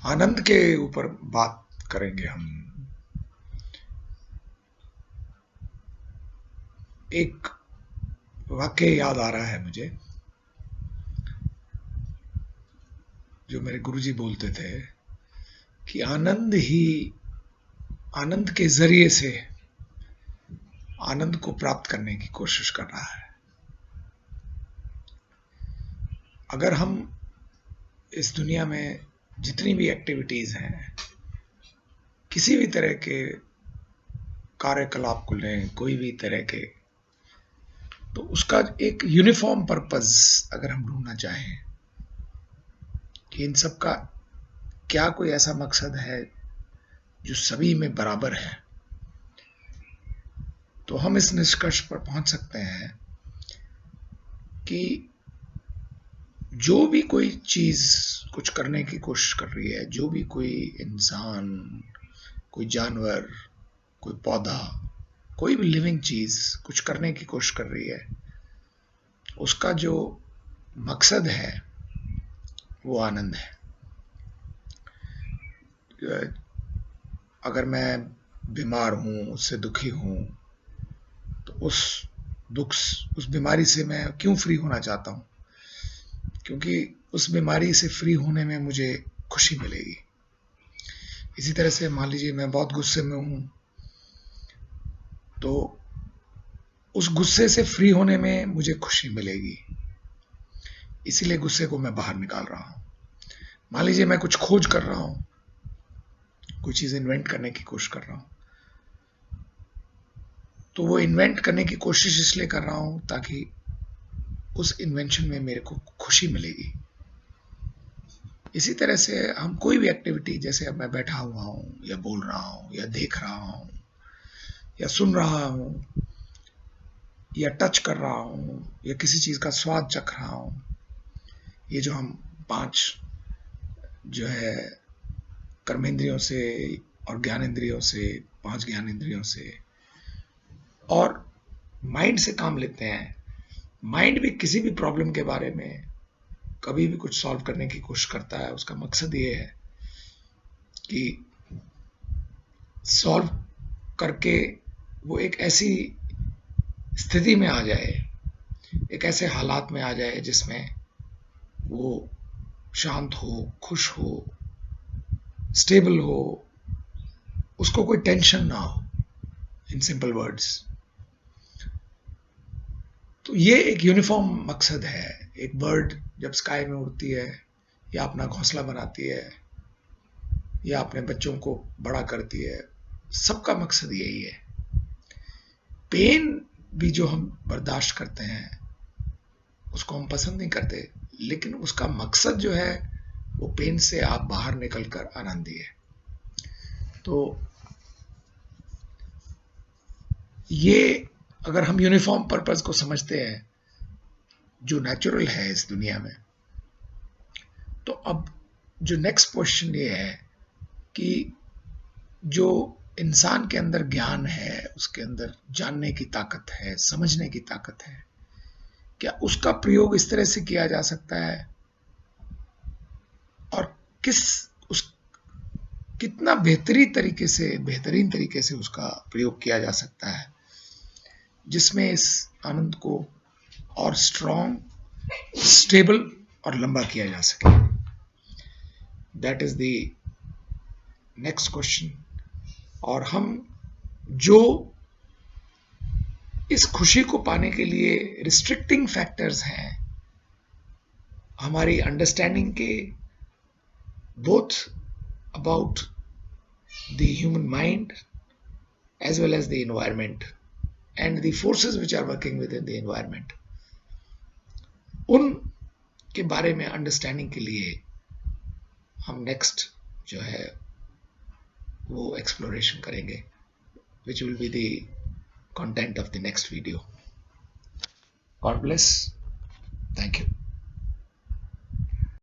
आनंद के ऊपर बात करेंगे हम। एक वाक्य याद आ रहा है मुझे, जो मेरे गुरुजी बोलते थे कि आनंद के जरिए से आनंद को प्राप्त करने की कोशिश कर रहा है। अगर हम इस दुनिया में जितनी भी एक्टिविटीज हैं, किसी भी तरह के कार्यकलाप को लें, कोई भी तरह के, तो उसका एक यूनिफॉर्म पर्पस अगर हम ढूंढना चाहें कि इन सब का क्या कोई ऐसा मकसद है जो सभी में बराबर है, तो हम इस निष्कर्ष पर पहुंच सकते हैं कि जो भी कोई चीज कुछ करने की कोशिश कर रही है, जो भी कोई इंसान, कोई जानवर, कोई पौधा, कोई भी लिविंग चीज कुछ करने की कोशिश कर रही है, उसका जो मकसद है वो आनंद है। अगर मैं बीमार हूं, उससे दुखी हूं, तो उस बीमारी से मैं क्यों फ्री होना चाहता हूं? क्योंकि उस बीमारी से फ्री होने में मुझे खुशी मिलेगी। इसी तरह से मान लीजिए मैं बहुत गुस्से में हूं, तो उस गुस्से से फ्री होने में मुझे खुशी मिलेगी, इसीलिए गुस्से को मैं बाहर निकाल रहा हूं। मान लीजिए मैं कुछ खोज कर रहा हूं, कोई चीज इन्वेंट करने की कोशिश कर रहा हूं, तो वो इन्वेंट करने की कोशिश इसलिए कर रहा हूं ताकि उस इन्वेंशन में मेरे को खुशी मिलेगी। इसी तरह से हम कोई भी एक्टिविटी, जैसे अब मैं बैठा हुआ हूं या बोल रहा हूं या देख रहा हूं या सुन रहा हूं या टच कर रहा हूं या किसी चीज का स्वाद चख रहा हूं, ये जो हम 5 जो है कर्मेंद्रियों से और ज्ञानेंद्रियों से, 5 ज्ञानेंद्रियों से और माइंड से काम लेते हैं। माइंड भी किसी भी प्रॉब्लम के बारे में कभी भी कुछ सॉल्व करने की कोशिश करता है, उसका मकसद ये है कि सॉल्व करके वो एक ऐसी स्थिति में आ जाए, एक ऐसे हालात में आ जाए जिसमें वो शांत हो, खुश हो, स्टेबल हो, उसको कोई टेंशन ना हो, इन सिंपल वर्ड्स। तो ये एक यूनिफॉर्म मकसद है। एक बर्ड जब स्काई में उड़ती है या अपना घोंसला बनाती है या अपने बच्चों को बड़ा करती है, सबका मकसद यही है। पेन भी जो हम बर्दाश्त करते हैं, उसको हम पसंद नहीं करते, लेकिन उसका मकसद जो है वो पेन से आप बाहर निकलकर आनंदी है। तो ये अगर हम यूनिफॉर्म पर्पस को समझते हैं जो नेचुरल है इस दुनिया में, तो अब जो नेक्स्ट क्वेश्चन ये है कि जो इंसान के अंदर ज्ञान है, उसके अंदर जानने की ताकत है, समझने की ताकत है, क्या उसका प्रयोग इस तरह से किया जा सकता है और किस उस कितना बेहतरीन तरीके से उसका प्रयोग किया जा सकता है, जिसमें इस आनंद को और स्ट्रॉन्ग, स्टेबल और लंबा किया जा सके। That is the next question. और हम जो इस खुशी को पाने के लिए रिस्ट्रिक्टिंग फैक्टर्स हैं हमारी अंडरस्टैंडिंग के, both about the human mind as well as the environment and the forces which are working within the environment, उन के बारे में अंडरस्टैंडिंग के लिए हम नेक्स्ट जो है वो एक्सप्लोरेशन करेंगे, which will be the content of the next video. God bless. Thank you.